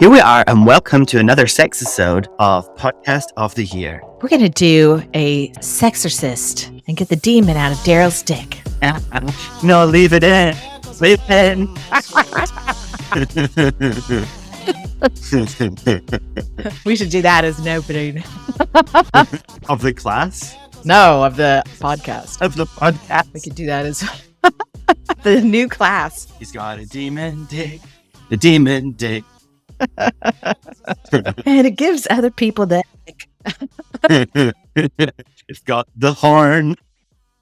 Here we are, and welcome to another Sexisode of Podcast of the Year. We're going to do a sexorcist and get the demon out of Daryl's dick. No, leave it in. Leave it in. We should do that as an opening. Of the class? No, of the podcast. Of the podcast. We could do that as the new class. He's got a demon dick. The demon dick. And it gives other people the dick. It's got the horn.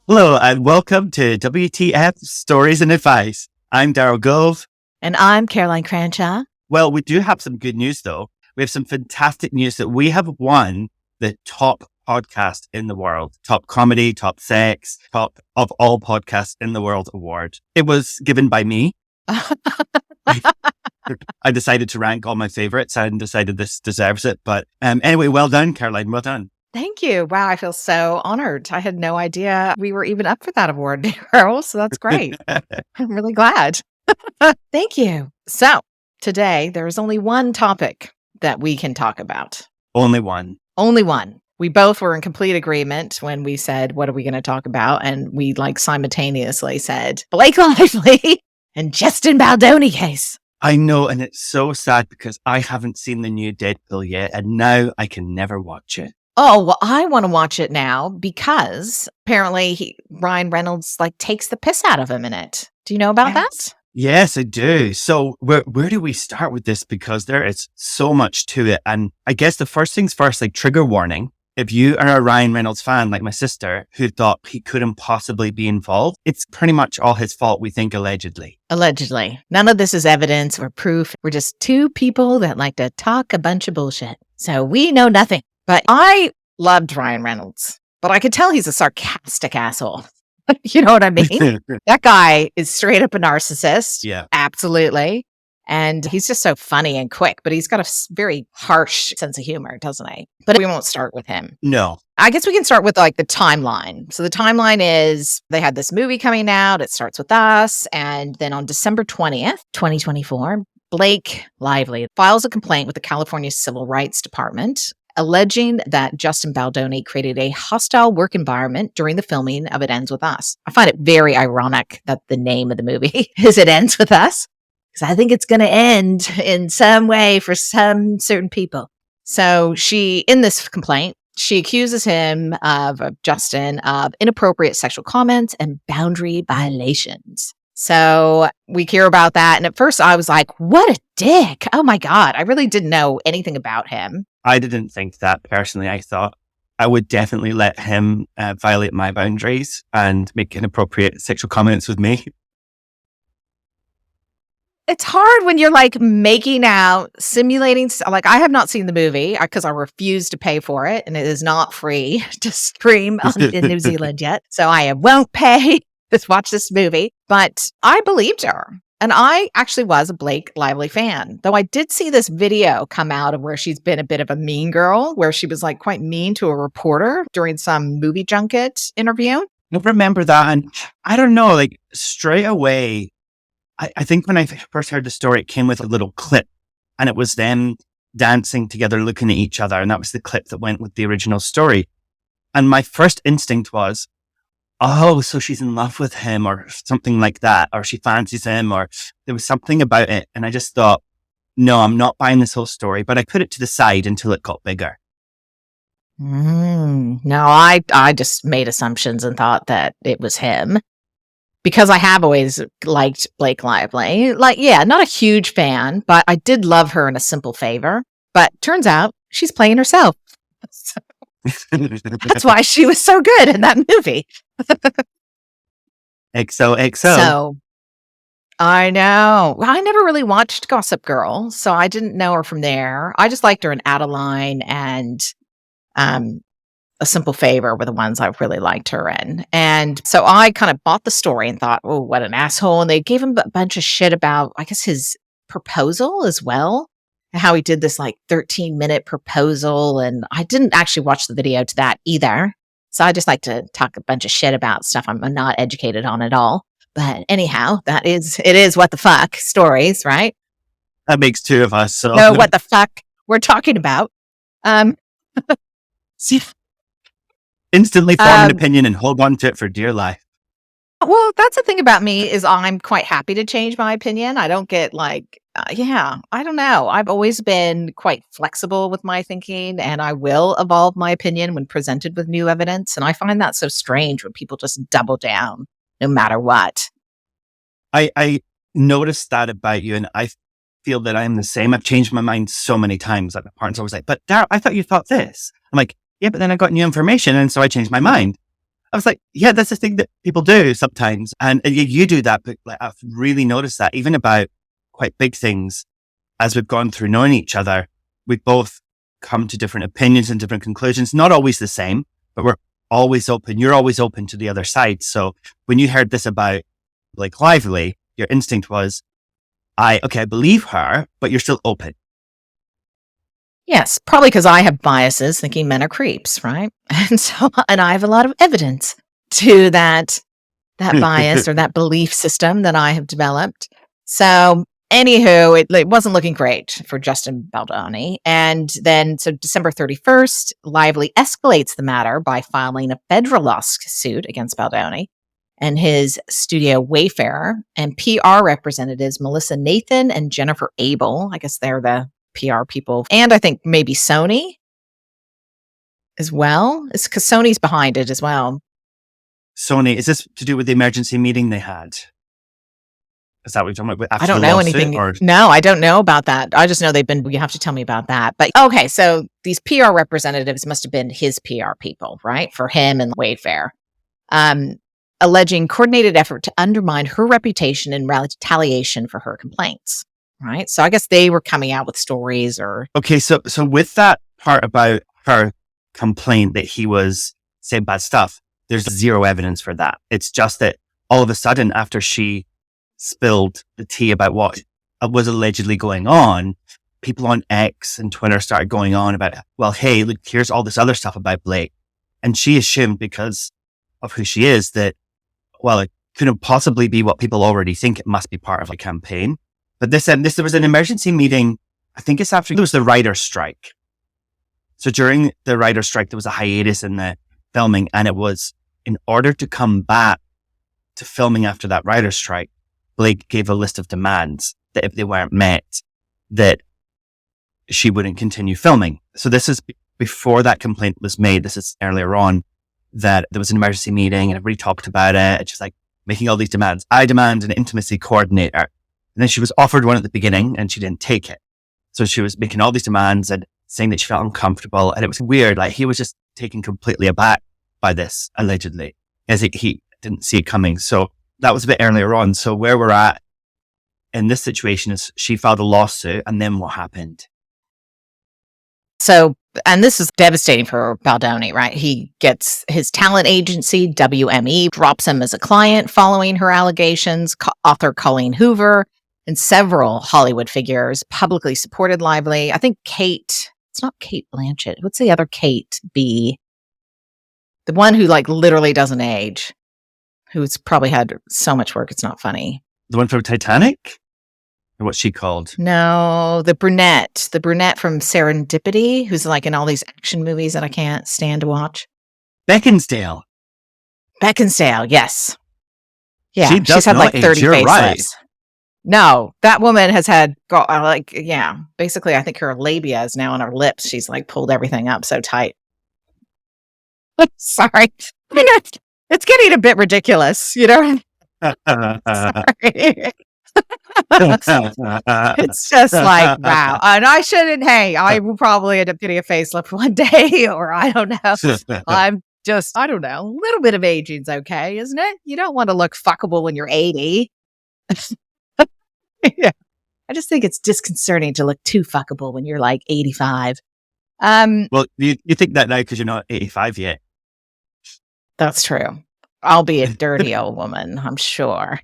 Hello, and welcome to WTF Stories and Advice. I'm Daryl Gove. And I'm Caroline Cranshaw. Well, we do have some good news, though. We have some fantastic news that we have won the top podcast in the world, top comedy, top sex, top of all podcasts in the world award. It was given by me. I decided to rank all my favorites and decided this deserves it. But anyway, well done, Caroline. Well done. Thank you. Wow, I feel so honored. I had no idea we were even up for that award, Daryl. So that's great. I'm really glad. Thank you. So today, there is only one topic that we can talk about. Only one. Only one. We both were in complete agreement when we said, what are we going to talk about? And we simultaneously said, Blake Lively and Justin Baldoni case. I know, and it's so sad because I haven't seen the new Deadpool yet, and now I can never watch it. Oh, well, I want to watch it now because apparently Ryan Reynolds takes the piss out of him in it. Do you know about that? Yes, I do. So where do we start with this? Because there is so much to it. And I guess the first things first, trigger warning. If you are a Ryan Reynolds fan, like my sister, who thought he couldn't possibly be involved, it's pretty much all his fault, we think, allegedly. Allegedly. None of this is evidence or proof. We're just two people that like to talk a bunch of bullshit. So we know nothing. But I loved Ryan Reynolds, but I could tell he's a sarcastic asshole. You know what I mean? That guy is straight up a narcissist. Yeah. Absolutely. And he's just so funny and quick, but he's got a very harsh sense of humor, doesn't he? But we won't start with him. No. I guess we can start with the timeline. So the timeline is they had this movie coming out. It starts with us. And then on December 20th, 2024, Blake Lively files a complaint with the California Civil Rights Department alleging that Justin Baldoni created a hostile work environment during the filming of It Ends With Us. I find it very ironic that the name of the movie is It Ends With Us, because I think it's going to end in some way for some certain people. So in this complaint, she accuses him Justin of inappropriate sexual comments and boundary violations. So we hear about that. And at first I was like, what a dick. Oh my God. I really didn't know anything about him. I didn't think that personally. I thought I would definitely let him violate my boundaries and make inappropriate sexual comments with me. It's hard when you're making out, simulating. I have not seen the movie because I refuse to pay for it. And it is not free to stream in New Zealand yet. So I won't pay to watch this movie. But I believed her. And I actually was a Blake Lively fan, though I did see this video come out of where she's been a bit of a mean girl, where she was quite mean to a reporter during some movie junket interview. I remember that. And I don't know, straight away, I think when I first heard the story, it came with a little clip and it was them dancing together, looking at each other. And that was the clip that went with the original story. And my first instinct was, oh, so she's in love with him or something like that, or she fancies him, or there was something about it. And I just thought, no, I'm not buying this whole story, but I put it to the side until it got bigger. No, I just made assumptions and thought that it was him because I have always liked Blake Lively. Not a huge fan, but I did love her in A Simple Favor. But turns out she's playing herself. That's why she was so good in that movie. XOXO. So, I know. I never really watched Gossip Girl, so I didn't know her from there. I just liked her in Adeline and A Simple Favor were the ones I really liked her in. And so I kind of bought the story and thought, oh, what an asshole. And they gave him a bunch of shit about, I guess, his proposal as well. And how he did this 13-minute proposal. And I didn't actually watch the video to that either. So I just like to talk a bunch of shit about stuff I'm not educated on at all. But anyhow, it is what the fuck stories, right? That makes two of us. So know what the fuck we're talking about. See, instantly form an opinion and hold on to it for dear life. Well, that's the thing about me is I'm quite happy to change my opinion. I don't get like, I don't know. I've always been quite flexible with my thinking, and I will evolve my opinion when presented with new evidence. And I find that so strange when people just double down no matter what. I noticed that about you, and I feel that I'm the same. I've changed my mind so many times. Like my partner's always like, "But Daryl, I thought you thought this." I'm like, "Yeah, but then I got new information, and so I changed my mind." I was like, "Yeah, that's the thing that people do sometimes," and you do that. But like, I've really noticed that even about quite big things, as we've gone through knowing each other, we've both come to different opinions and different conclusions. Not always the same, but we're always open. You're always open to the other side. So when you heard this about Blake Lively, your instinct was, I believe her, but you're still open. Yes, probably because I have biases thinking men are creeps, right? And I have a lot of evidence to that bias or that belief system that I have developed. So anywho, it wasn't looking great for Justin Baldoni. And then, so December 31st, Lively escalates the matter by filing a federal lawsuit against Baldoni and his studio Wayfarer, and PR representatives Melissa Nathan and Jennifer Abel. I guess they're the PR people. And I think maybe Sony as well. It's because Sony's behind it as well. Sony, is this to do with the emergency meeting they had? Is that what you're talking about? I don't know anything. No, I don't know about that. I just know you have to tell me about that. But okay, so these PR representatives must have been his PR people, right? For him and Wayfair. Alleging coordinated effort to undermine her reputation in retaliation for her complaints. Right. So I guess they were coming out with stories or. Okay. So with that part about her complaint that he was saying bad stuff, there's zero evidence for that. It's just that all of a sudden, after she spilled the tea about what was allegedly going on, people on X and Twitter started going on about, well, hey, look, here's all this other stuff about Blake. And she assumed because of who she is that, well, it couldn't possibly be what people already think. It must be part of a campaign. But there was an emergency meeting. I think it's after there was the writer's strike. So during the writer's strike, there was a hiatus in the filming, and it was in order to come back to filming after that writer's strike, Blake gave a list of demands that if they weren't met, that she wouldn't continue filming. So this is before that complaint was made. This is earlier on that there was an emergency meeting and everybody talked about it. It's just like making all these demands. I demand an intimacy coordinator. And then she was offered one at the beginning and she didn't take it. So she was making all these demands and saying that she felt uncomfortable. And it was weird. Like he was just taken completely aback by this, allegedly, as he didn't see it coming. So that was a bit earlier on. So where we're at in this situation is she filed a lawsuit, and then what happened? So, and this is devastating for Baldoni, right? He gets his talent agency, WME, drops him as a client following her allegations. Author Colleen Hoover and several Hollywood figures publicly supported Lively. I think it's not Kate Blanchett. What's the other Kate B? The one who like literally doesn't age, who's probably had so much work, it's not funny. The one from Titanic? Or what's she called? No, the brunette from Serendipity, who's like in all these action movies that I can't stand to watch. Beckinsale, yes. Yeah, she's had like 30 facelifts. Right. No, that woman has had, basically I think her labia is now on her lips. She's like pulled everything up so tight. Sorry. It's getting a bit ridiculous, you know? Sorry. It's just like, wow. And I will probably end up getting a facelift one day, or I don't know. I don't know. A little bit of aging's okay, isn't it? You don't want to look fuckable when you're 80. Yeah. I just think it's disconcerting to look too fuckable when you're like 85. Well, you think that now because you're not 85 yet. That's true. I'll be a dirty old woman, I'm sure.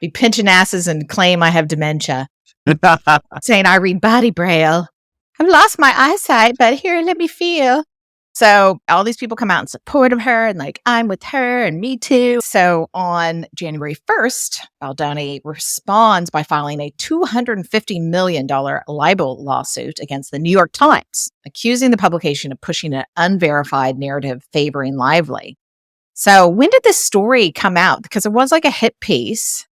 Be pinching asses and claim I have dementia. Saying I read body braille. I've lost my eyesight, but here, let me feel. So all these people come out in support of her and like, I'm with her and me too. So on January 1st, Baldoni responds by filing a $250 million libel lawsuit against the New York Times, accusing the publication of pushing an unverified narrative favoring Lively. So when did this story come out? Because it was like a hit piece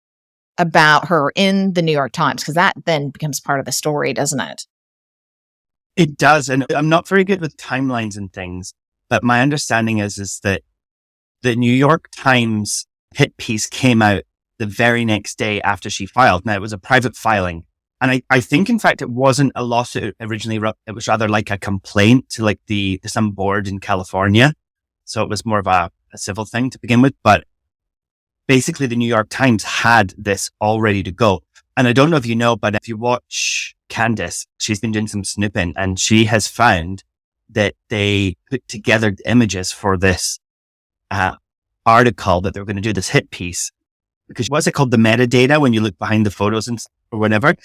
about her in the New York Times, because that then becomes part of the story, doesn't it? It does. And I'm not very good with timelines and things, but my understanding is that the New York Times hit piece came out the very next day after she filed. Now, it was a private filing. And I think, in fact, it wasn't a lawsuit originally. It was rather like a complaint to like some board in California. So it was more of a civil thing to begin with. But basically, the New York Times had this all ready to go. And I don't know if you know, but if you watch Candace, she's been doing some snooping and she has found that they put together the images for this article that they're going to do, this hit piece. Because what's it called? The metadata, when you look behind the photos or whatever.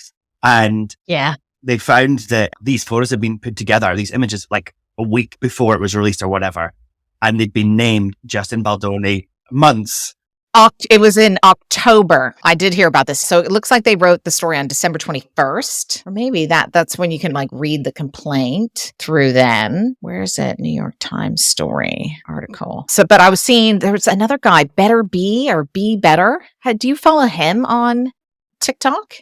And yeah, they found that these photos had been put together, these images, like a week before it was released or whatever. And they'd been named Justin Baldoni months. It was in October. I did hear about this. So it looks like they wrote the story on December 21st, or maybe that's when you can like read the complaint through them. Where is it? New York Times story article. So, but I was seeing there's another guy, Better Be or Be Better. Do you follow him on TikTok?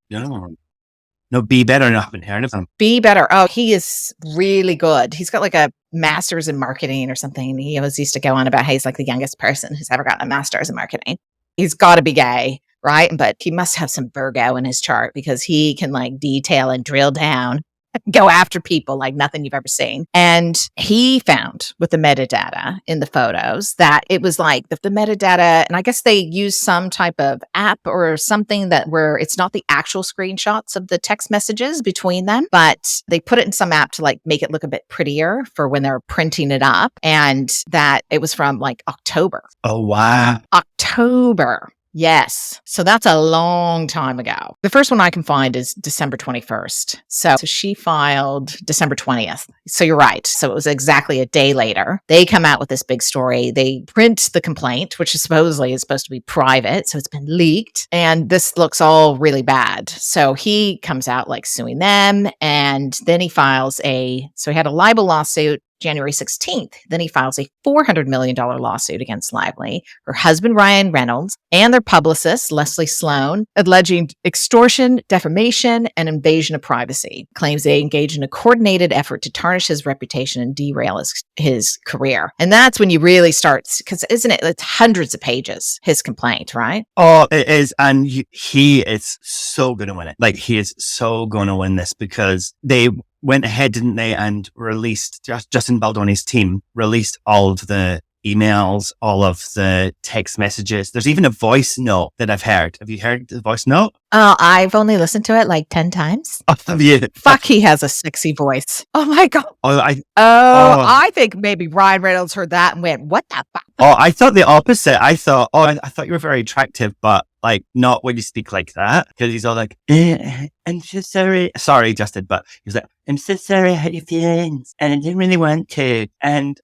No, Be Better. No, I haven't heard of him. Be Better. Oh, he is really good. He's got like a master's in marketing or something. He always used to go on about how he's like the youngest person who's ever gotten a master's in marketing. He's got to be gay, right? But he must have some Virgo in his chart because he can like detail and drill down, go after people like nothing you've ever seen. And he found with the metadata in the photos that it was like the metadata, and I guess they use some type of app or something that where it's not the actual screenshots of the text messages between them, but they put it in some app to like make it look a bit prettier for when they're printing it up. And that it was from like October. Oh, wow. October. Yes. So that's a long time ago. The first one I can find is December 21st. So she filed December 20th. So you're right. So it was exactly a day later. They come out with this big story. They print the complaint, which is supposedly supposed to be private. So it's been leaked. And this looks all really bad. So he comes out like suing them. And then he files so he had a libel lawsuit January 16th. Then he files a $400 million lawsuit against Lively, her husband, Ryan Reynolds, and their publicist, Leslie Sloan, alleging extortion, defamation, and invasion of privacy. Claims they engaged in a coordinated effort to tarnish his reputation and derail his career. And that's when you really start, because isn't it, it's hundreds of pages, his complaint, right? Oh, it is. And he is so going to win it. Like, he is so going to win this because they went ahead, didn't they, and released, Justin Baldoni's team released all of the emails, all of the text messages. There's even a voice note that I've heard. Have you heard the voice note? Oh, I've only listened to it like 10 times. Oh, have you? Fuck, he has a sexy voice. Oh my God. I think maybe Ryan Reynolds heard that and went, what the fuck? Oh, I thought the opposite. I thought you were very attractive, but like not when you speak like that. Because he's all like, I'm so sorry. Sorry, Justin, but he was like, I'm so sorry I hurt your feelings and I didn't really want to. And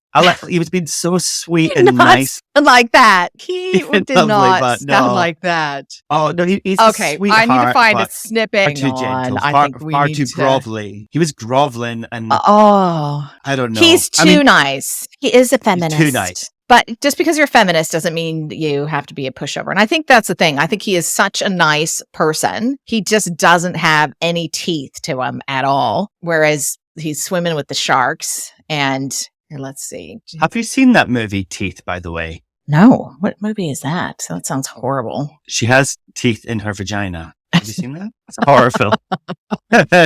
he was being so sweet and nice. Like that. He did lovely, not sound like that. Oh, no, he's okay. I need to find a snippet too gentle, far too grovelly. He was groveling and I don't know. He's too nice. He is a feminist. Too nice. But just because you're a feminist doesn't mean you have to be a pushover. And I think that's the thing. I think he is such a nice person. He just doesn't have any teeth to him at all. Whereas he's swimming with the sharks. And let's see. Have you seen that movie, Teeth, by the way? No. What movie is that? That sounds horrible. She has teeth in her vagina. Have you seen that? It's a horror film.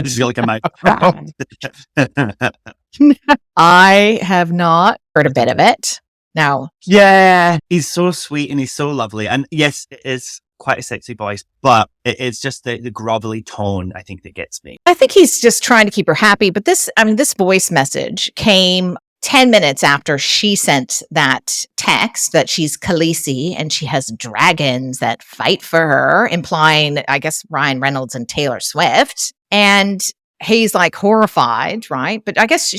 Just feel like I'm I have not heard a bit of it. Now, yeah, he's so sweet and he's so lovely. And yes, it is quite a sexy voice, but it's just the grovelly tone, I think, that gets me. I think he's just trying to keep her happy. But this voice message came 10 minutes after she sent that text that she's Khaleesi and she has dragons that fight for her, implying, I guess, Ryan Reynolds and Taylor Swift. And he's like horrified, right? But I guess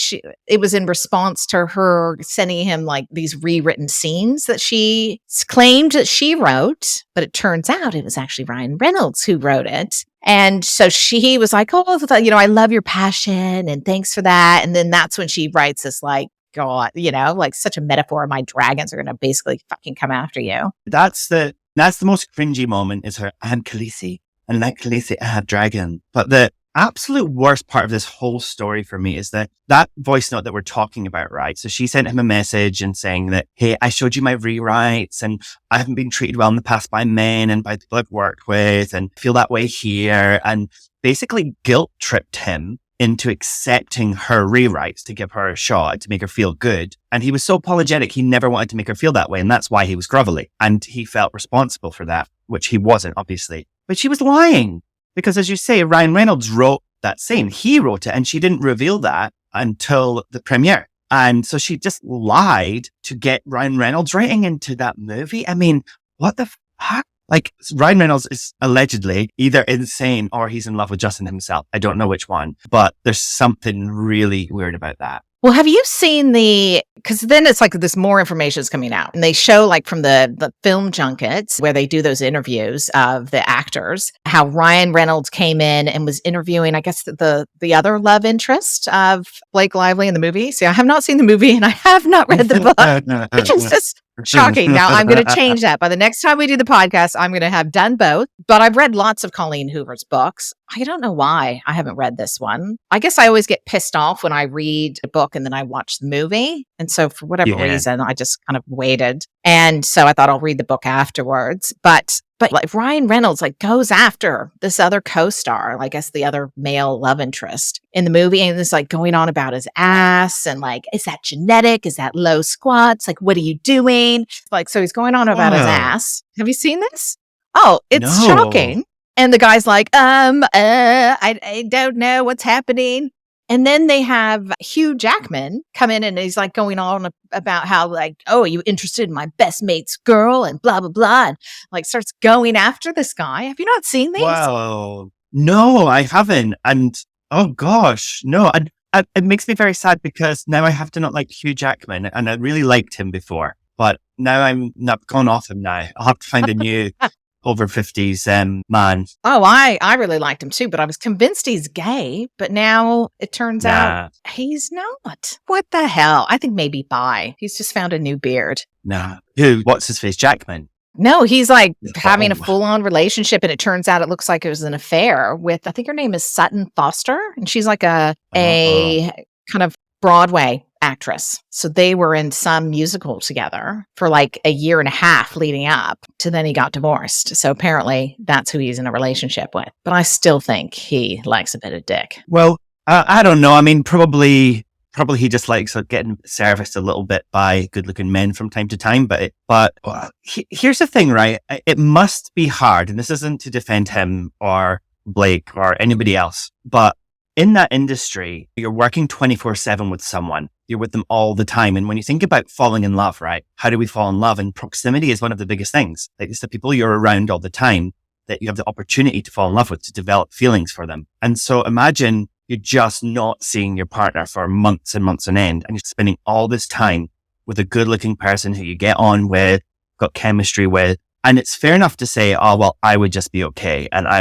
it was in response to her sending him like these rewritten scenes that she claimed that she wrote, but it turns out it was actually Ryan Reynolds who wrote it. And so he was like, oh, I love your passion and thanks for that. And then that's when she writes this like, God, like such a metaphor. My dragons are going to basically fucking come after you. That's the most cringy moment is her, I'm Khaleesi, and like Khaleesi, I have dragon. But the absolute worst part of this whole story for me is that voice note that we're talking about, right? So she sent him a message and saying that, hey, I showed you my rewrites and I haven't been treated well in the past by men and by people I've worked with and feel that way here. And basically guilt tripped him into accepting her rewrites to give her a shot, to make her feel good. And he was so apologetic, he never wanted to make her feel that way. And that's why he was grovelly. And he felt responsible for that, which he wasn't, obviously. But she was lying. Because as you say, Ryan Reynolds wrote that scene. He wrote it, and she didn't reveal that until the premiere. And so she just lied to get Ryan Reynolds writing into that movie. I mean, what the fuck? Like, Ryan Reynolds is allegedly either insane or he's in love with Justin himself. I don't know which one, but there's something really weird about that. Well, have you seen because then it's like this more information is coming out and they show like from the film junkets where they do those interviews of the actors, how Ryan Reynolds came in and was interviewing, I guess, the other love interest of Blake Lively in the movie. See, I have not seen the movie and I have not read the book, which is just shocking. Now I'm going to change that. By the next time we do the podcast, I'm going to have done both. But I've read lots of Colleen Hoover's books. I don't know why I haven't read this one. I guess I always get pissed off when I read a book and then I watch the movie. And so for whatever reason, I just kind of waited. And so I thought I'll read the book afterwards. But like Ryan Reynolds like goes after this other co-star, I guess the other male love interest in the movie, and it's like going on about his ass and like, is that genetic? Is that low squats? Like, what are you doing? Like, so he's going on about his ass. Have you seen this? Oh, it's shocking. And the guy's like, I don't know what's happening. And then they have Hugh Jackman come in and he's like going on about how like, oh, are you interested in my best mate's girl and blah, blah, blah. And like starts going after this guy. Have you not seen these? Wow. No, I haven't. And oh gosh, no. It makes me very sad because now I have to not like Hugh Jackman and I really liked him before. But now I'm not gone off him now. I'll have to find a new over 50s man. Oh, I really liked him too, but I was convinced he's gay, but now it turns out he's not. What the hell? I think maybe bi. He's just found a new beard. Nah. Who? What's his face? Jackman? No, he's like having a full-on relationship, and it turns out it looks like it was an affair with, I think her name is Sutton Foster, and she's like a kind of Broadway actress. So they were in some musical together for like a year and a half leading up to then he got divorced. So apparently that's who he's in a relationship with. But I still think he likes a bit of dick. Well, I don't know. I mean, probably he just likes getting serviced a little bit by good-looking men from time to time. But here's the thing, right? It must be hard, and this isn't to defend him or Blake or anybody else, but in that industry, you're working 24/7 with someone. You're with them all the time. And when you think about falling in love, right? How do we fall in love? And proximity is one of the biggest things. Like it's the people you're around all the time that you have the opportunity to fall in love with, to develop feelings for them. And so imagine you're just not seeing your partner for months and months on end. And you're spending all this time with a good looking person who you get on with, got chemistry with. And it's fair enough to say, oh, well, I would just be okay. And I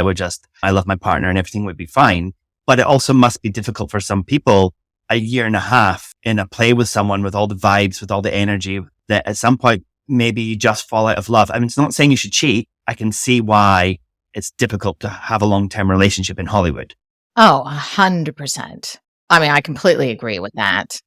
love my partner and everything would be fine. But it also must be difficult for some people, a year and a half in a play with someone with all the vibes, with all the energy, that at some point, maybe you just fall out of love. I mean, it's not saying you should cheat. I can see why it's difficult to have a long-term relationship in Hollywood. Oh, 100%. I mean, I completely agree with that.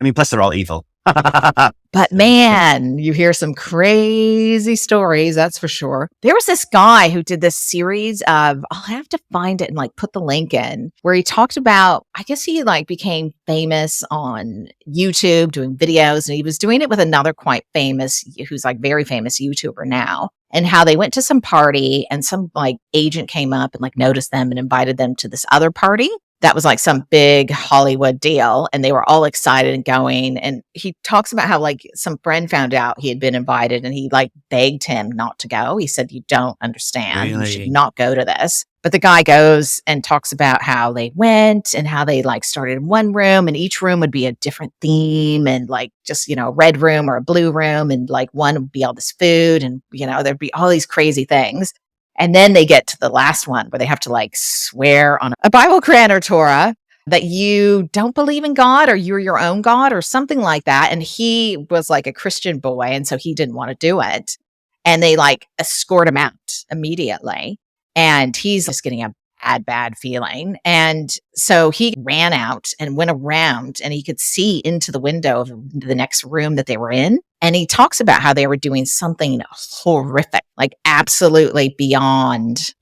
I mean, plus they're all evil. But man, you hear some crazy stories, that's for sure. There was this guy who did this series of, I'll have to find it and like put the link in, where he talked about, I guess he like became famous on YouTube doing videos, and he was doing it with another quite famous, who's like very famous YouTuber now, and how they went to some party and some like agent came up and like noticed them and invited them to this other party. That was like some big Hollywood deal, and they were all excited and going. And he talks about how like some friend found out he had been invited and he like begged him not to go. He said, you don't understand. You should not go to this. But the guy goes and talks about how they went and how they like started in one room, and each room would be a different theme, and like just, a red room or a blue room. And like one would be all this food, and, there'd be all these crazy things. And then they get to the last one where they have to like swear on a Bible, Quran, or Torah that you don't believe in God, or you're your own God, or something like that. And he was like a Christian boy, and so he didn't want to do it. And they like escort him out immediately. And he's just getting a bad feeling. And so he ran out and went around, and he could see into the window of the next room that they were in. And he talks about how they were doing something horrific, like absolutely beyond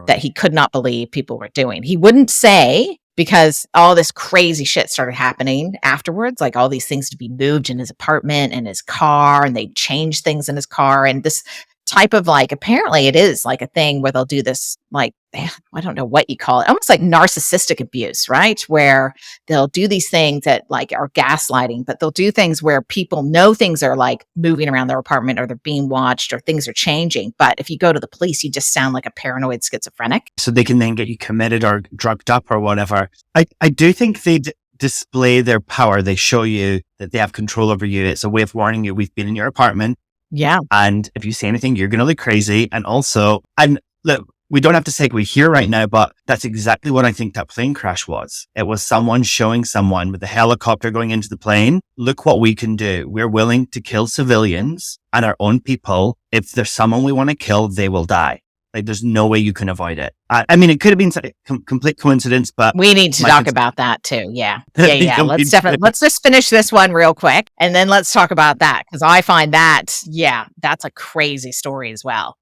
that he could not believe people were doing. He wouldn't say, because all this crazy shit started happening afterwards, like all these things to be moved in his apartment and his car, and they changed things in his car. And this type of like, apparently it is like a thing where they'll do this, like, I don't know what you call it, almost like narcissistic abuse, right? Where they'll do these things that like are gaslighting, but they'll do things where people know things are like moving around their apartment, or they're being watched, or things are changing. But if you go to the police, you just sound like a paranoid schizophrenic. So they can then get you committed or drugged up or whatever. I do think they display their power. They show you that they have control over you. It's a way of warning you, we've been in your apartment. Yeah. And if you say anything, you're going to look crazy. And also, and look, we don't have to segue here right now, but that's exactly what I think that plane crash was. It was someone showing someone with a helicopter going into the plane, look what we can do. We're willing to kill civilians and our own people. If there's someone we want to kill, they will die. Like, there's no way you can avoid it. I mean, it could have been a complete coincidence, but we need to talk about that too. Yeah. Let's just finish this one real quick, and then let's talk about that, because I find that, that's a crazy story as well.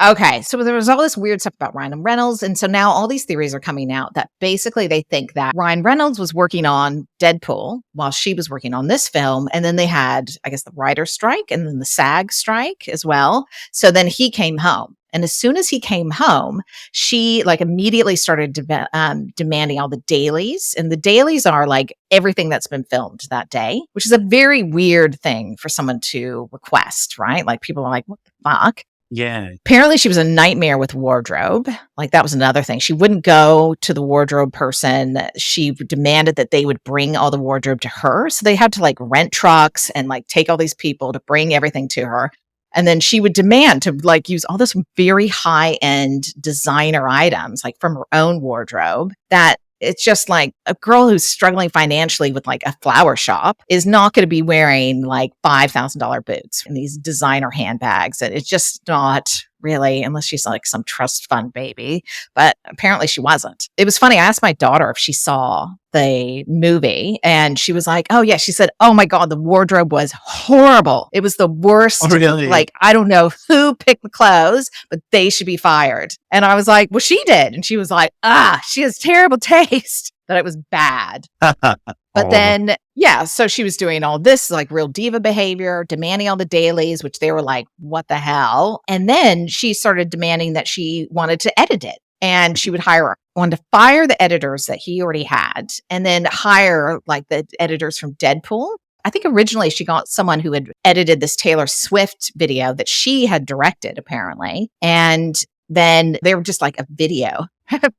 Okay, so there was all this weird stuff about Ryan Reynolds, and so now all these theories are coming out that basically they think that Ryan Reynolds was working on Deadpool while she was working on this film, and then they had, I guess, the writer's strike and then the SAG strike as well. So then he came home. And as soon as he came home, she like immediately started demanding all the dailies. And the dailies are like everything that's been filmed that day, which is a very weird thing for someone to request, right? Like people are like, what the fuck? Yeah. Apparently she was a nightmare with wardrobe. Like that was another thing. She wouldn't go to the wardrobe person. She demanded that they would bring all the wardrobe to her. So they had to like rent trucks and like take all these people to bring everything to her. And then she would demand to like use all this very high end designer items, like from her own wardrobe, that it's just like a girl who's struggling financially with like a flower shop is not going to be wearing like $5,000 boots and these designer handbags. And it's just not really, unless she's like some trust fund baby. But apparently she wasn't. It was funny. I asked my daughter if she saw the movie, and she was like, oh yeah. She said, oh my God, the wardrobe was horrible. It was the worst. Oh, really? Like, I don't know who picked the clothes, but they should be fired. And I was like, well, she did. And she was like, she has terrible taste. That it was bad. But then, so she was doing all this like real diva behavior, demanding all the dailies, which they were like, what the hell? And then she started demanding that she wanted to edit it, and she would wanted to fire the editors that he already had, and then hire like the editors from Deadpool. I think originally she got someone who had edited this Taylor Swift video that she had directed, apparently. And then they were just like a video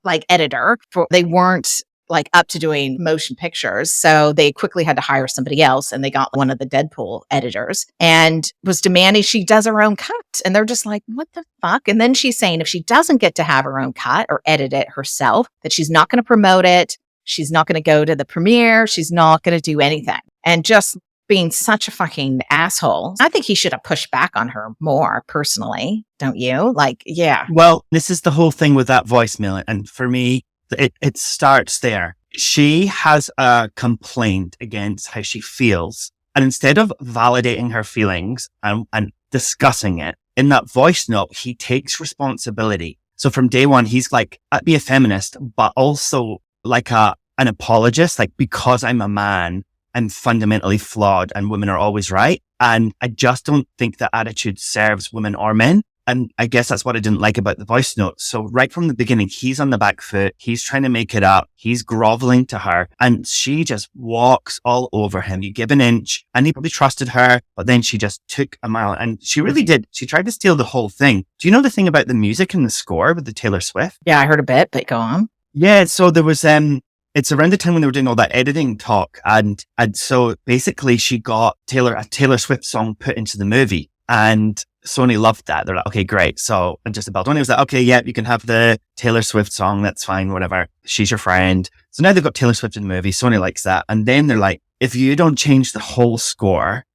like editor. They weren't like up to doing motion pictures. So they quickly had to hire somebody else, and they got one of the Deadpool editors and was demanding she does her own cut. And they're just like, what the fuck? And then she's saying if she doesn't get to have her own cut or edit it herself, that she's not going to promote it. She's not going to go to the premiere. She's not going to do anything. And just being such a fucking asshole. I think he should have pushed back on her more personally. Don't you? Like, yeah. Well, this is the whole thing with that voicemail. And for me, it starts there. She has a complaint against how she feels. And instead of validating her feelings and discussing it, in that voice note, he takes responsibility. So from day one, he's like, I'd be a feminist, but also like an apologist. Like, because I'm a man, I'm fundamentally flawed and women are always right. And I just don't think that attitude serves women or men. And I guess that's what I didn't like about the voice notes. So right from the beginning, he's on the back foot. He's trying to make it up. He's groveling to her and she just walks all over him. You give an inch and he probably trusted her, but then she just took a mile and she really did. She tried to steal the whole thing. Do you know the thing about the music and the score with the Taylor Swift? Yeah, I heard a bit, but go on. Yeah. So there was, it's around the time when they were doing all that editing talk. And so basically she got a Taylor Swift song put into the movie and Sony loved that. They're like, okay, great. So, and just Baldoni was like, okay, yeah, you can have the Taylor Swift song. That's fine. Whatever. She's your friend. So now they've got Taylor Swift in the movie. Sony likes that. And then they're like, if you don't change the whole score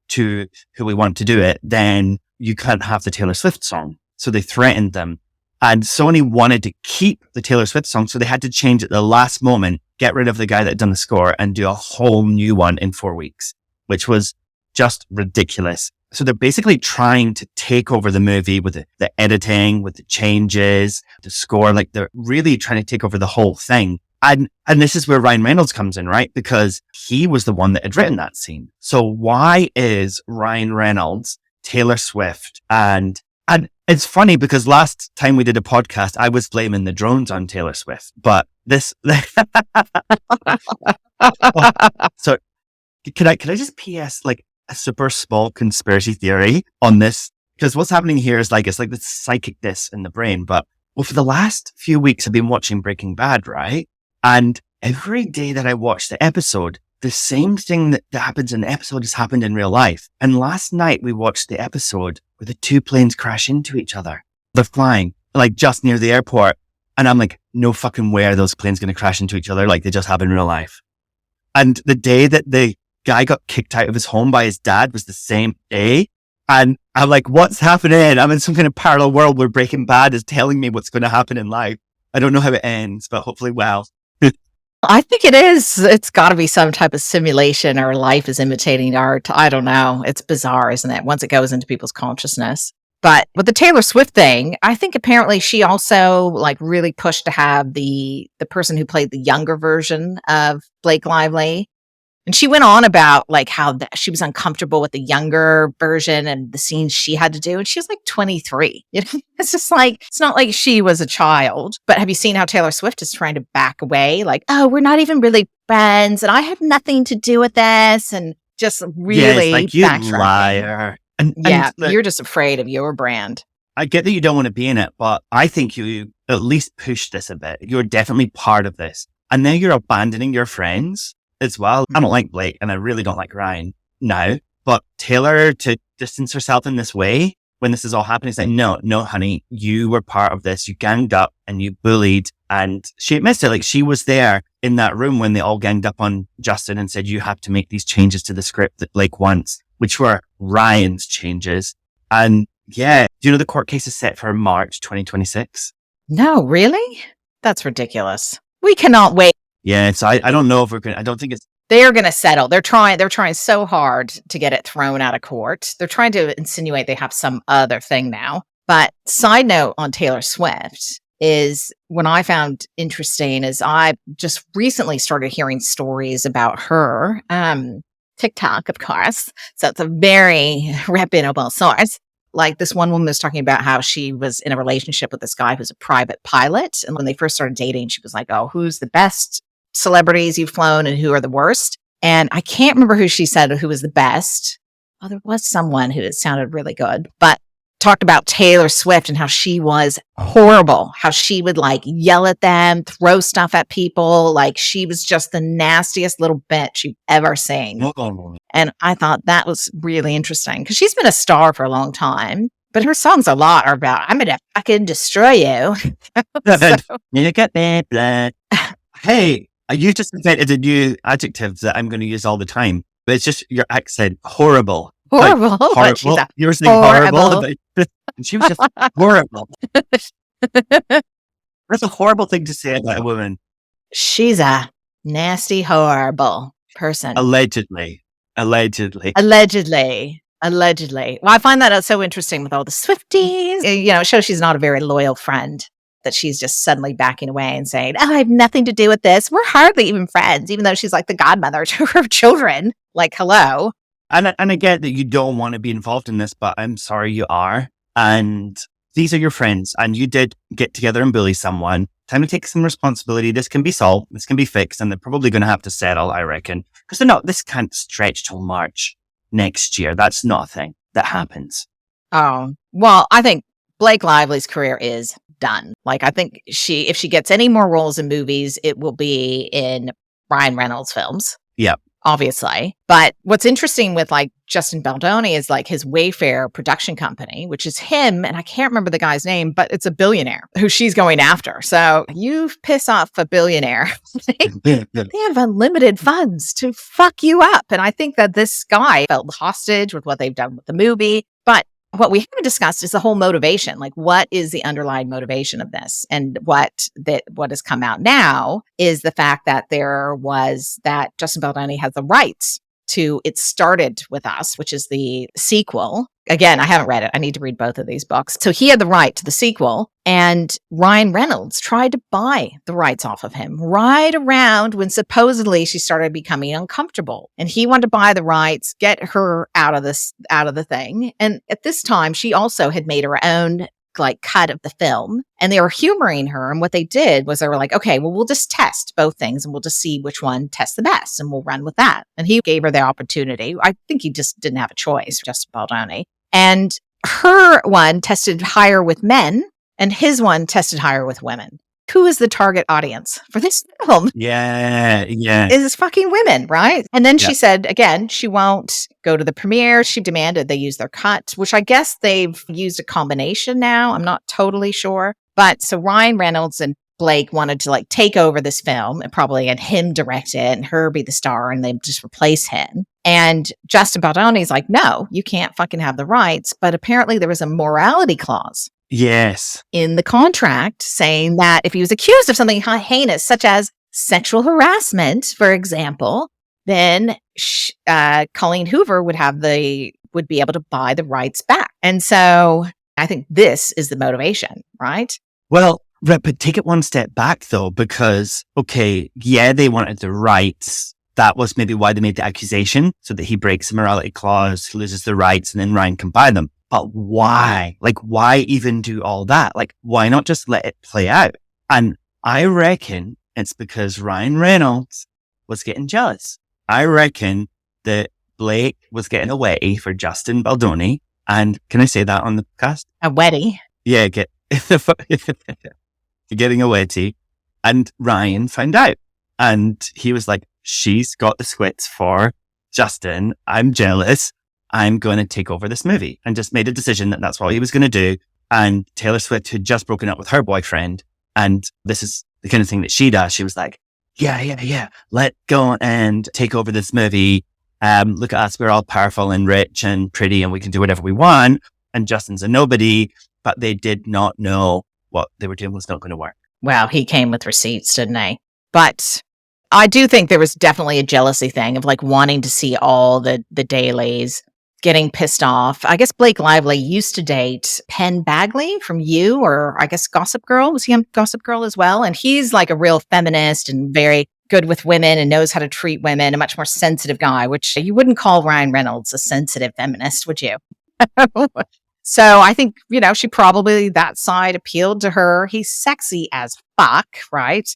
to who we want to do it, then you can't have the Taylor Swift song. So they threatened them. And Sony wanted to keep the Taylor Swift song. So they had to change it at the last moment, get rid of the guy that had done the score and do a whole new one in 4 weeks, which was just ridiculous. So they're basically trying to take over the movie with the editing, with the changes, the score. Like they're really trying to take over the whole thing. And this is where Ryan Reynolds comes in, right? Because he was the one that had written that scene. So why is Ryan Reynolds, Taylor Swift, and it's funny because last time we did a podcast, I was blaming the drones on Taylor Swift, but this, so can I just PS like a super small conspiracy theory on this? Because what's happening here is like, it's like this psychicness in the brain. But well, for the last few weeks, I've been watching Breaking Bad, right? And every day that I watch the episode, the same thing that happens in the episode has happened in real life. And last night we watched the episode where the two planes crash into each other. They're flying like just near the airport. And I'm like, no fucking way are those planes going to crash into each other like they just have in real life. And the day that the guy got kicked out of his home by his dad was the same day. And I'm like, what's happening? I'm in some kind of parallel world where Breaking Bad is telling me what's going to happen in life. I don't know how it ends, but hopefully well. I think it is. It's got to be some type of simulation or life is imitating art. I don't know. It's bizarre, isn't it? Once it goes into people's consciousness. But with the Taylor Swift thing, I think apparently she also like really pushed to have the person who played the younger version of Blake Lively. And she went on about like how she was uncomfortable with the younger version and the scenes she had to do. And she was like 23. You know, it's just like, it's not like she was a child. But have you seen how Taylor Swift is trying to back away? Like, oh, we're not even really friends. And I had nothing to do with this. And just really like, you liar. And you're just afraid of your brand. I get that you don't want to be in it, but I think you at least push this a bit. You're definitely part of this. And now you're abandoning your friends as well. I don't like Blake and I really don't like Ryan now, but Taylor to distance herself in this way when this is all happening, it's like, no, honey, you were part of this. You ganged up and you bullied. And she admits it. Like she was there in that room when they all ganged up on Justin and said, you have to make these changes to the script that Blake wants, which were Ryan's changes. And yeah, do you know the court case is set for March 2026? No, really? That's ridiculous. We cannot wait. Yeah, so I don't know if we're going to, I don't think it's. They're going to settle. They're trying so hard to get it thrown out of court. They're trying to insinuate they have some other thing now. But side note on Taylor Swift is what I found interesting is I just recently started hearing stories about her, TikTok, of course. So it's a very reputable source. Like this one woman was talking about how she was in a relationship with this guy who's a private pilot. And when they first started dating, she was like, oh, who's the best celebrities you've flown and who are the worst? And I can't remember who she said who was the best. Oh, there was someone who sounded really good, but talked about Taylor Swift and how she was horrible, how she would like yell at them, throw stuff at people. Like she was just the nastiest little bitch you've ever seen. And I thought that was really interesting because she's been a star for a long time, but her songs a lot are about, I'm going to fucking destroy you. You get that blood. Hey, you just invented a new adjective that I'm going to use all the time, but it's just your accent. Horrible. Horrible. Like, horrible. You were saying horrible. And she was just horrible. That's a horrible thing to say about a woman. She's a nasty, horrible person. Allegedly. Well, I find that so interesting with all the Swifties. You know, it shows she's not a very loyal friend, that she's just suddenly backing away and saying, oh, I have nothing to do with this. We're hardly even friends, even though she's like the godmother to her children. Like, hello. And I get that you don't want to be involved in this, but I'm sorry you are. And these are your friends and you did get together and bully someone. Time to take some responsibility. This can be solved. This can be fixed. And they're probably going to have to settle, I reckon. Because this can't stretch till March next year. That's not a thing that happens. Oh, well, I think Blake Lively's career is done. Like, I think if she gets any more roles in movies, it will be in Ryan Reynolds films. Yeah. Obviously. But what's interesting with like Justin Baldoni is like his Wayfair production company, which is him. And I can't remember the guy's name, but it's a billionaire who she's going after. So you piss off a billionaire. They have unlimited funds to fuck you up. And I think that this guy felt hostage with what they've done with the movie. But what we haven't discussed is the whole motivation. Like, what is the underlying motivation of this? And what has come out now is the fact that that Justin Baldoni has the rights to It Started With Us, which is the sequel. Again, I haven't read it. I need to read both of these books. So he had the right to the sequel, and Ryan Reynolds tried to buy the rights off of him right around when supposedly she started becoming uncomfortable. And he wanted to buy the rights, get her out of the thing. And at this time, she also had made her own like cut of the film, and they were humoring her. And what they did was they were like, okay, well, we'll just test both things and we'll just see which one tests the best and we'll run with that. And he gave her the opportunity. I think he just didn't have a choice, Justin Baldoni. And her one tested higher with men and his one tested higher with women. Who is the target audience for this film? Yeah. Is fucking women, right? And then she said, again, she won't go to the premiere. She demanded they use their cut, which I guess they've used a combination now. I'm not totally sure. But so Ryan Reynolds and Blake wanted to like take over this film and him direct it and her be the star and they just replace him. And Justin Baldoni's like, no, you can't fucking have the rights. But apparently there was a morality clause. Yes. In the contract saying that if he was accused of something heinous, such as sexual harassment, for example, then Colleen Hoover would be able to buy the rights back. And so I think this is the motivation, right? Well, but take it one step back though, because, okay, yeah, they wanted the rights. That was maybe why they made the accusation, so that he breaks the morality clause, loses the rights, and then Ryan can buy them. But why? Like, why even do all that? Like, why not just let it play out? And I reckon it's because Ryan Reynolds was getting jealous. I reckon that Blake was getting away for Justin Baldoni. And can I say that on the podcast? A weddy. Yeah, getting away to. And Ryan found out. And he was like, she's got the squits for Justin. I'm jealous. I'm going to take over this movie, and just made a decision that that's what he was going to do. And Taylor Swift had just broken up with her boyfriend. And this is the kind of thing that she does. She was like, yeah, let's go and take over this movie. Look at us. We're all powerful and rich and pretty and we can do whatever we want. And Justin's a nobody, but they did not know what they were doing was not going to work. Well, he came with receipts, didn't he? But I do think there was definitely a jealousy thing of like wanting to see all the dailies, getting pissed off. I guess Blake Lively used to date Penn Badgley from You, or I guess Gossip Girl. Was he on Gossip Girl as well? And he's like a real feminist and very good with women and knows how to treat women, a much more sensitive guy, which you wouldn't call Ryan Reynolds a sensitive feminist, would you? So I think, she probably, that side appealed to her. He's sexy as fuck, right?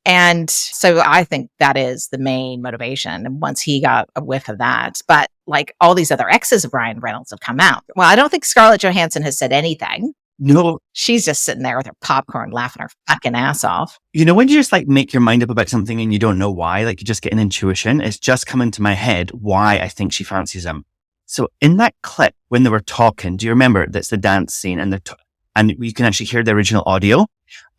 And so I think that is the main motivation. And once he got a whiff of that, but like all these other exes of Ryan Reynolds have come out. Well, I don't think Scarlett Johansson has said anything. No. She's just sitting there with her popcorn, laughing her fucking ass off. When you just like make your mind up about something and you don't know why, like you just get an intuition, it's just come into my head why I think she fancies him. So in that clip, when they were talking, do you remember that's the dance scene and and you can actually hear the original audio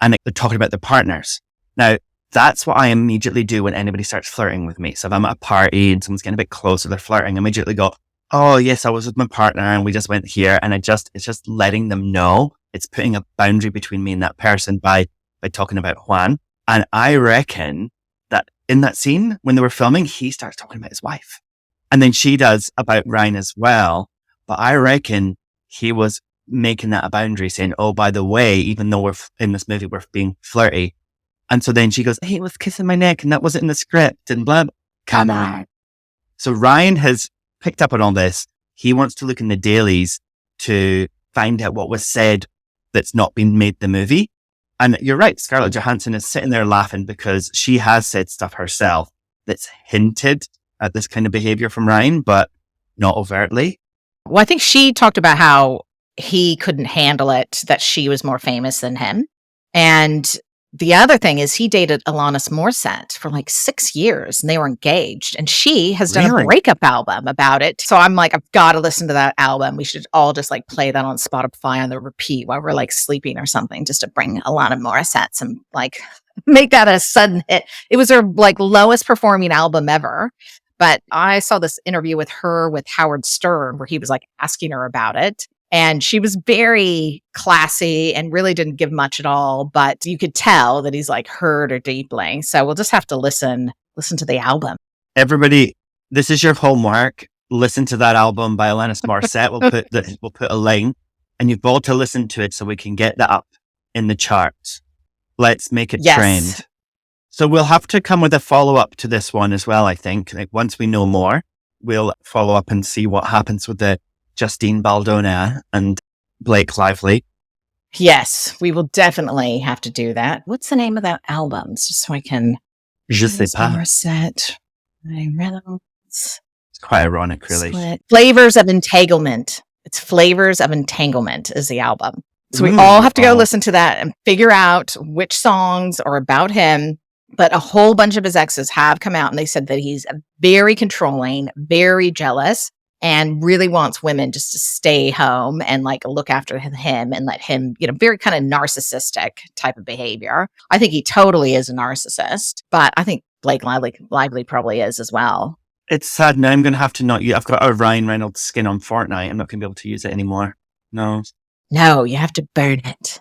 and they're talking about their partners. Now, that's what I immediately do when anybody starts flirting with me. So if I'm at a party and someone's getting a bit closer, they're flirting, I immediately go, oh yes, I was with my partner and we just went here. And it's just letting them know. It's putting a boundary between me and that person by talking about Juan. And I reckon that in that scene, when they were filming, he starts talking about his wife. And then she does about Ryan as well. But I reckon he was making that a boundary, saying, oh, by the way, even though we're in this movie, we're being flirty. And so then she goes, hey, it was kissing my neck and that wasn't in the script and blah, blah. Come on. So Ryan has picked up on all this. He wants to look in the dailies to find out what was said that's not been made the movie. And you're right, Scarlett Johansson is sitting there laughing because she has said stuff herself that's hinted at this kind of behavior from Ryan, but not overtly. Well, I think she talked about how he couldn't handle it, that she was more famous than him. And the other thing is he dated Alanis Morissette for like 6 years and they were engaged. And she has done a breakup album about it. So I'm like, I've got to listen to that album. We should all just like play that on Spotify on the repeat while we're like sleeping or something, just to bring Alanis Morissette some like make that a sudden hit. It was her like lowest performing album ever. But I saw this interview with her with Howard Stern where he was like asking her about it. And she was very classy and really didn't give much at all. But you could tell that he's like hurt her deeply. So we'll just have to listen to the album. Everybody, this is your homework. Listen to that album by Alanis Morissette. We'll put a link and you've got to listen to it so we can get that up in the charts. Let's make it trend. So we'll have to come with a follow-up to this one as well, I think. Like once we know more, we'll follow up and see what happens with the Justine Baldoni and Blake Lively. Yes, we will definitely have to do that. What's the name of that album? Just so I can... Je sais pas. Morissette, Reynolds. It's quite ironic, really. Split. Flavors of Entanglement. It's Flavors of Entanglement is the album. So we all have to go listen to that and figure out which songs are about him. But a whole bunch of his exes have come out and they said that he's very controlling, very jealous, and really wants women just to stay home and like look after him and let him, very kind of narcissistic type of behavior. I think he totally is a narcissist, but I think Blake Lively probably is as well. It's sad now. I'm going to have to not use, I've got a Ryan Reynolds skin on Fortnite. I'm not going to be able to use it anymore. No, you have to burn it.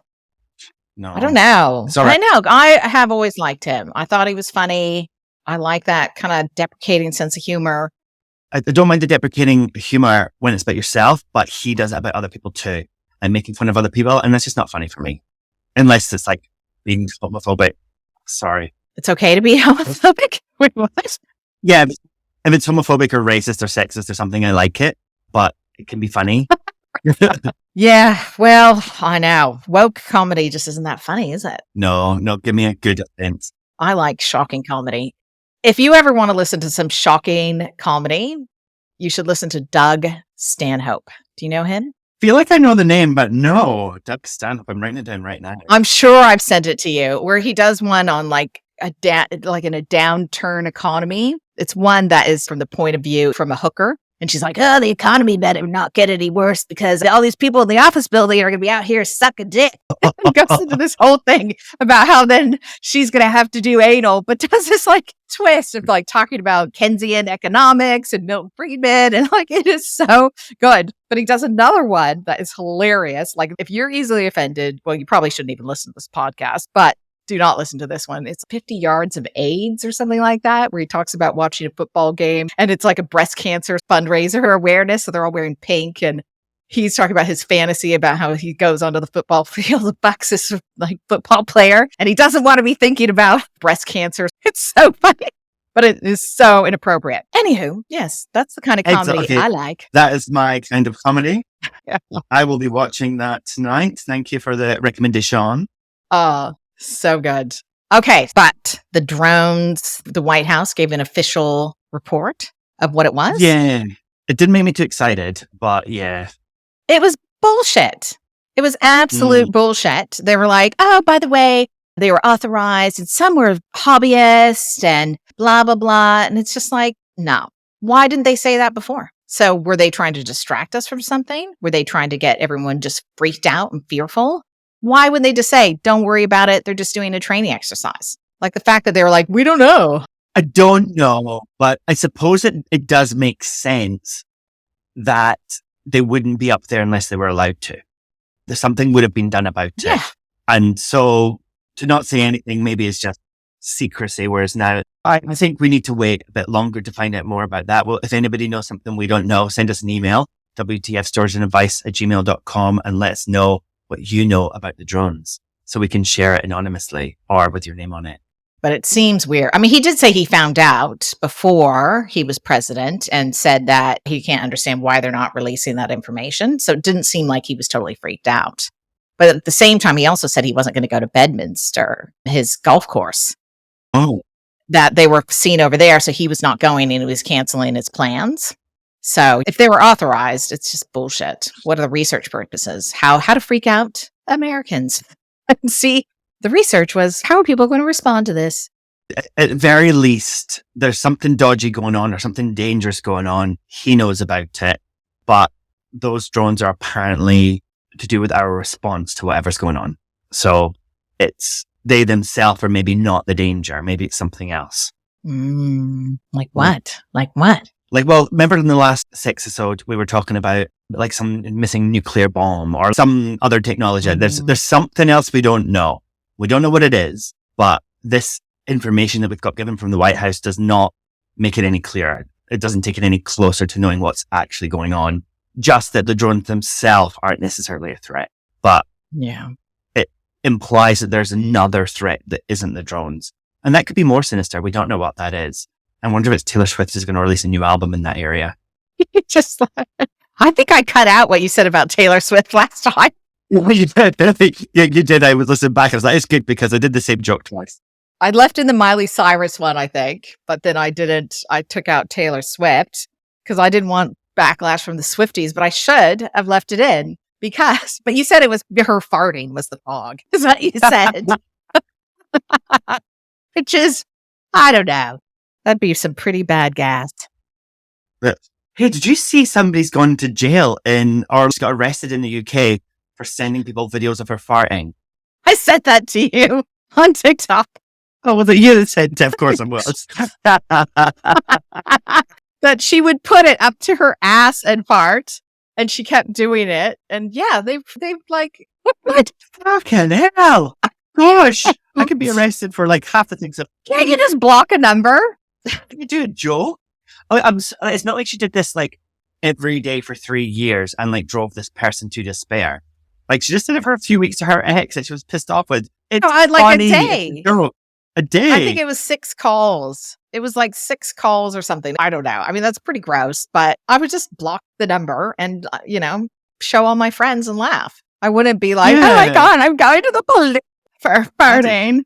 No, I don't know. Right. I know. I have always liked him. I thought he was funny. I like that kind of deprecating sense of humor. I don't mind the deprecating humor when it's about yourself, but he does it about other people too, and making fun of other people. And that's just not funny for me. Unless it's like being homophobic. Sorry. It's okay to be homophobic? Wait, what? Yeah. If it's homophobic or racist or sexist or something, I like it, but it can be funny. Yeah, well, I know. Woke comedy just isn't that funny, is it? No, give me a good offense. I like shocking comedy. If you ever want to listen to some shocking comedy, you should listen to Doug Stanhope. Do you know him? Feel like I know the name, but no. Doug Stanhope, I'm writing it down right now. I'm sure I've sent it to you, where he does one on like in a downturn economy. It's one that is from the point of view from a hooker. And she's like, the economy better not get any worse because all these people in the office building are going to be out here sucking dick. And goes into this whole thing about how then she's going to have to do anal, but does this like twist of like talking about Keynesian economics and Milton Friedman. And like, it is so good. But he does another one that is hilarious. Like if you're easily offended, well, you probably shouldn't even listen to this podcast, but do not listen to this one. It's 50 yards of AIDS or something like that, where he talks about watching a football game and it's like a breast cancer fundraiser awareness. So they're all wearing pink and he's talking about his fantasy about how he goes onto the football field, the Bucks is like football player and he doesn't want to be thinking about breast cancer. It's so funny, but it is so inappropriate. Anywho, yes, that's the kind of comedy I like. That is my kind of comedy. Yeah. I will be watching that tonight. Thank you for the recommendation. So good. Okay, but the drones, the White House gave an official report of what it was. Yeah. It didn't make me too excited, but yeah. It was bullshit. It was absolute bullshit. They were like, oh, by the way, they were authorized and some were hobbyists and blah, blah, blah. And it's just like, no. Why didn't they say that before? So were they trying to distract us from something? Were they trying to get everyone just freaked out and fearful? Why would they just say, don't worry about it? They're just doing a training exercise. Like the fact that they were like, we don't know. I don't know, but I suppose it does make sense that they wouldn't be up there unless they were allowed to. Something would have been done about it. And so to not say anything maybe is just secrecy, whereas now I think we need to wait a bit longer to find out more about that. Well, if anybody knows something we don't know, send us an email, wtfstoriesandadvice@gmail.com, and let us know what you know about the drones so we can share it anonymously or with your name on it. But it seems weird. I mean, he did say he found out before he was president and said that he can't understand why they're not releasing that information. So it didn't seem like he was totally freaked out. But at the same time, he also said he wasn't going to go to Bedminster, his golf course. Oh. That they were seen over there. So he was not going and he was canceling his plans. So if they were authorized, it's just bullshit. What are the research purposes? How to freak out Americans? And see, the research was, how are people going to respond to this? At very least, there's something dodgy going on or something dangerous going on. He knows about it, but those drones are apparently to do with our response to whatever's going on. So it's they themselves are maybe not the danger. Maybe it's something else. Like what? Like what? Like, well, remember in the last episode, we were talking about like some missing nuclear bomb or some other technology. There's something else we don't know. We don't know what it is, but this information that we've got given from the White House does not make it any clearer. It doesn't take it any closer to knowing what's actually going on. Just that the drones themselves aren't necessarily a threat, but it implies that there's another threat that isn't the drones. And that could be more sinister. We don't know what that is. I wonder if it's Taylor Swift is going to release a new album in that area. Just I think I cut out what you said about Taylor Swift last time. Well, you did. I think you did. I was listening back. I was like, it's good because I did the same joke twice. I left in the Miley Cyrus one, I think, but then I didn't. I took out Taylor Swift because I didn't want backlash from the Swifties, but I should have left it in but you said it was her farting was the fog. Is what you said. Which is, I don't know. That'd be some pretty bad gas. Hey, did you see somebody's gone to jail or got arrested in the UK for sending people videos of her farting? I said that to you on TikTok. Oh, was it you that said it? Of course it was. That she would put it up to her ass and fart, and she kept doing it. And yeah, they've like, what? Fucking hell. Gosh, I could be arrested for like half the things. Can't you just block a number? Can you do it, Joe? It's not like she did this like every day for 3 years and like drove this person to despair. Like she just did it for a few weeks to her ex that she was pissed off with. It's like funny. a day. A day. I think it was 6 calls. It was like 6 calls or something. I don't know. I mean, that's pretty gross, but I would just block the number and, show all my friends and laugh. I wouldn't be like, oh my God, I'm going to the police for farting.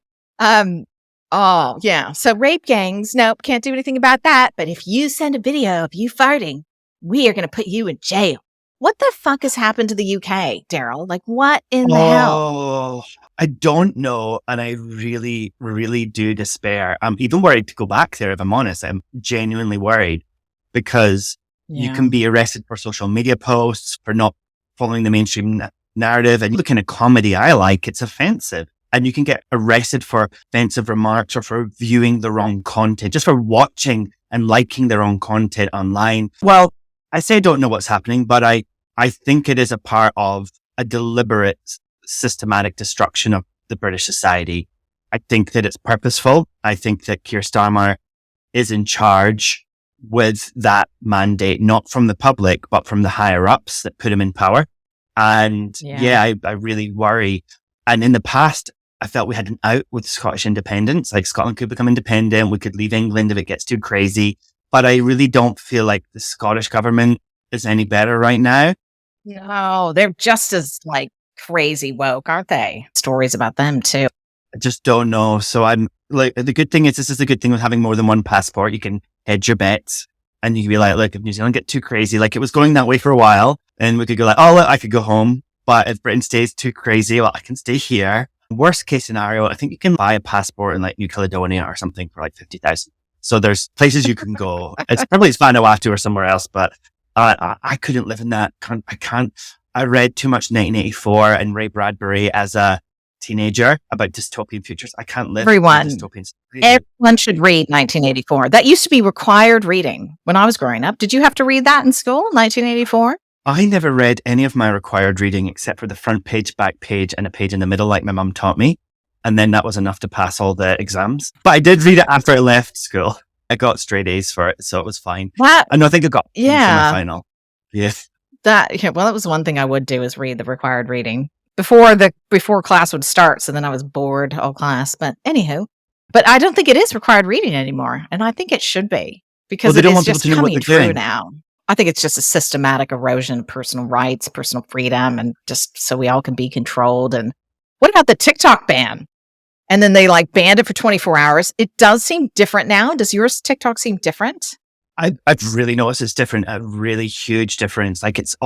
Oh, yeah. So rape gangs, nope, can't do anything about that. But if you send a video of you farting, we are going to put you in jail. What the fuck has happened to the UK, Daryl? Like, what in the hell? I don't know. And I really, really do despair. I'm even worried to go back there, if I'm honest. I'm genuinely worried because you can be arrested for social media posts, for not following the mainstream narrative. And the kind of comedy I like, it's offensive. And you can get arrested for offensive remarks or for viewing the wrong content, just for watching and liking the wrong content online. Well, I say I don't know what's happening, but I think it is a part of a deliberate, systematic destruction of the British society. I think that it's purposeful. I think that Keir Starmer is in charge with that mandate, not from the public, but from the higher ups that put him in power. And I really worry. And in the past, I felt we had an out with Scottish independence. Like Scotland could become independent. We could leave England if it gets too crazy. But I really don't feel like the Scottish government is any better right now. No, they're just as like crazy woke, aren't they? Stories about them too. I just don't know. So I'm like, the good thing is this is the good thing with having more than one passport. You can hedge your bets and you can be like, look, if New Zealand get too crazy, like it was going that way for a while, and we could go like, oh, look, I could go home. But if Britain stays too crazy, well, I can stay here. Worst case scenario, I think you can buy a passport in like New Caledonia or something for like 50,000. So there's places you can go. It's Vanuatu or somewhere else, but I couldn't live in that. I can't. I read too much 1984 and Ray Bradbury as a teenager about dystopian futures. I can't live in dystopian. Everyone should read 1984. That used to be required reading when I was growing up. Did you have to read that in school, 1984? I never read any of my required reading except for the front page, back page, and a page in the middle like my mum taught me. And then that was enough to pass all the exams. But I did read it after I left school. I got straight A's for it, so it was fine. I think I got for my final. Yes. That was one thing I would do is read the required reading before class would start. So then I was bored all class. But anywho, I don't think it is required reading anymore, and I think it should be because they don't it is want just people to know what coming they're true doing now. I think it's just a systematic erosion of personal rights, personal freedom, and just so we all can be controlled. And what about the TikTok ban? And then they like banned it for 24 hours. It does seem different now. Does yours TikTok seem different? I've really noticed it's different, a really huge difference. Like it's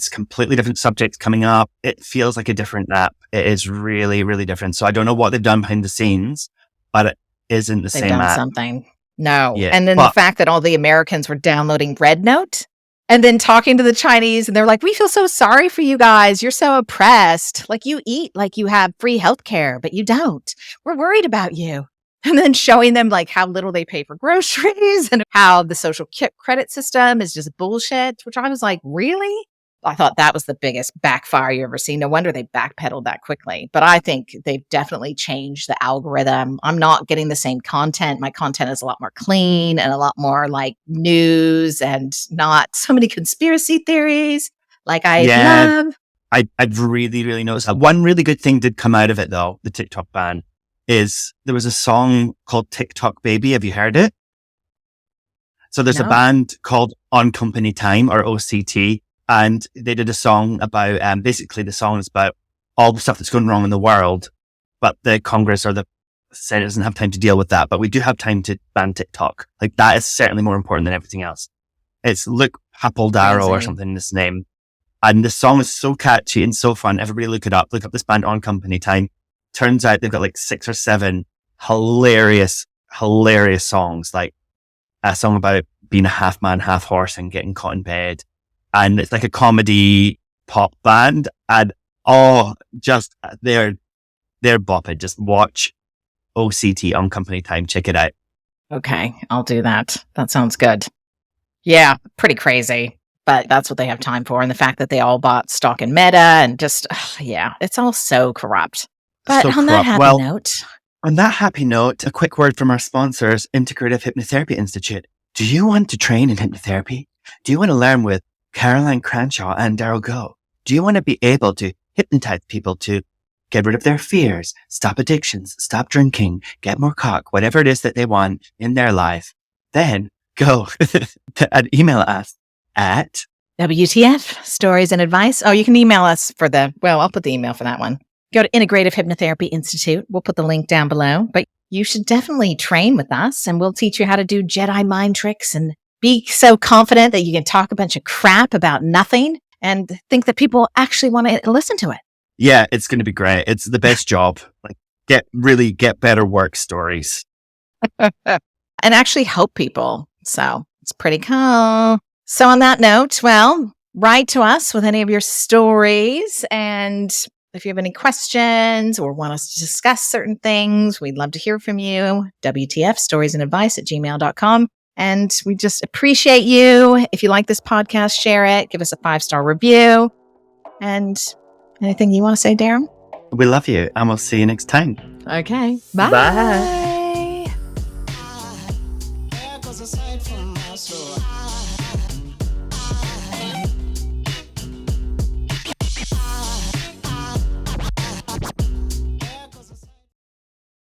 completely different subjects coming up. It feels like a different app. It is really, really different. So I don't know what they've done behind the scenes, but it isn't the They've same done app. something. No. Yeah. And then the fact that all the Americans were downloading Red Note and then talking to the Chinese and they're like, we feel so sorry for you guys. You're so oppressed. Like you eat like you have free healthcare, but you don't. We're worried about you. And then showing them like how little they pay for groceries and how the social credit system is just bullshit, which I was like, really? I thought that was the biggest backfire you ever seen. No wonder they backpedaled that quickly. But I think they've definitely changed the algorithm. I'm not getting the same content. My content is a lot more clean and a lot more like news and not so many conspiracy theories like I love. I've really, really noticed that. One really good thing did come out of it though, the TikTok ban, is there was a song called TikTok Baby. Have you heard it? So there's a band called On Company Time, or OCT, and they did a song about, basically the song is about all the stuff that's going wrong in the world, but the Congress or the Senate doesn't have time to deal with that, but we do have time to ban TikTok. Like that is certainly more important than everything else. It's Look Darrow or something in this name. And the song is so catchy and so fun. Everybody look it up. Look up this band On Company Time. Turns out they've got like 6 or 7 hilarious songs, like a song about being a half man, half horse and getting caught in bed. And it's like a comedy pop band. And they're bopping. Just watch OCT On Company Time. Check it out. Okay, I'll do that. That sounds good. Yeah, pretty crazy. But that's what they have time for. And the fact that they all bought stock in Meta and just, it's all so corrupt. But So on that corrupt. happy note. On that happy note, a quick word from our sponsors, Integrative Hypnotherapy Institute. Do you want to train in hypnotherapy? Do you want to learn with Caroline Cranshaw and Daryl Gove? Do you want to be able to hypnotize people to get rid of their fears, stop addictions, stop drinking, get more cock, whatever it is that they want in their life? Then go and email us at WTF, Stories and Advice. Oh, you can email us I'll put the email for that one. Go to Integrative Hypnotherapy Institute. We'll put the link down below. But you should definitely train with us and we'll teach you how to do Jedi mind tricks and be so confident that you can talk a bunch of crap about nothing and think that people actually want to listen to it. Yeah, it's going to be great. It's the best job. Like get better work stories. And actually help people. So it's pretty cool. So on that note, write to us with any of your stories. And if you have any questions or want us to discuss certain things, we'd love to hear from you. wtfstoriesandadvice@gmail.com. And we just appreciate you. If you like this podcast, share it. Give us a 5-star review. And anything you want to say, Daryl? We love you and we'll see you next time. Okay. Bye. Bye.